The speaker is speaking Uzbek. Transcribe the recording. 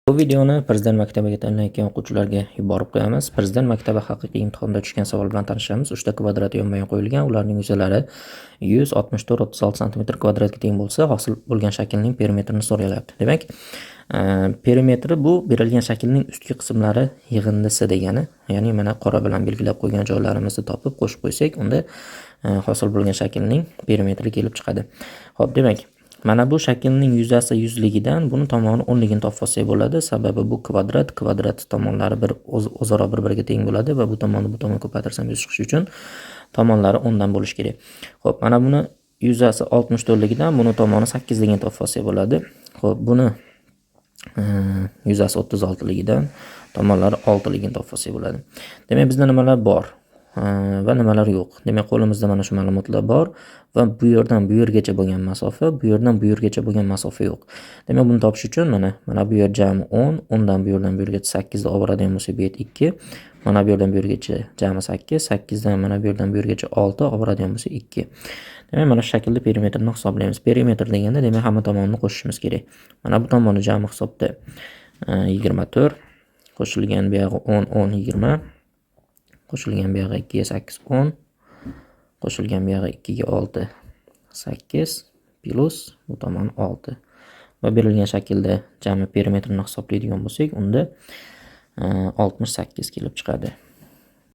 Bu videoni Prezident maktabiga tanlayotgan o'quvchilarga yuborib qo'yamiz. Prezident maktabi haqiqiy imtihonda tushgan savol bilan tanishamiz. 3 ta kvadrat yonma-yon qo'yilgan. Ularning yuzalari 164-36 sm kvadratga teng bo'lsa, hosil bo'lgan shaklning perimetrini so'ralyapti. Demak, perimetri bu berilgan shaklning ustki qismlari yig'indisi degani. Ya'ni mana qora bilan belgilab qo'ygan joylarimizni topib qo'shib qo'ysak, unda hosil bo'lgan shaklning perimetri kelib chiqadi. Xo'p, demak, mana bu shaklning yuzasi yuzligidan buni tomoni 10 ligini topib olsak bo'ladi. Sababi bu kvadrat tomonlari o'zaro bir-biriga teng bo'ladi va bu tomonni bu tomonga ko'paytirsam 100 chiqishi uchun tomonlari 10 dan bo'lish kerak. Xo'p, mana buni yuzasi 64 ligidan buni tomoni 8 ligini topib olsak bo'ladi. Xo'p, buni yuzasi 36 ligidan tomonlari 6 ligini topib olsak bo'ladi. Demak, bizda nimalar bor va nimalar yo'q. Demak, qo'limizda mana shu ma'lumotlar bor va bu yerdan bu yergacha bo'lgan masofa, bu yerdan bu yergacha bo'lgan masofa yo'q. Demak, buni topish uchun mana bu yer jami 10, 10 dan bu yerdan bu yergacha 8 ni olib boradigan bo'lsak, bu yer 2. Mana bu yerdan bu yergacha jami 8, 8 dan mana bu yerdan bu yergacha 6 olib boradigan bo'lsak 2. Demak, mana shu shaklda perimetrni hisoblaymiz. Perimetr deganda, demak, hamma tomonni qo'shishimiz kerak. Mana bu tomonni jami hisobda 24 qo'shilgan bu yog'i 10, 10, 20. Qo'shilgan bu yog'i 2 ga 8, 10. Qo'shilgan bu yog'i 2 ga 6, 8 plus bu tomon 6. Va berilgan shaklda jami perimetrini hisoblaydigan bo'lsak, unda 68 kelib chiqadi.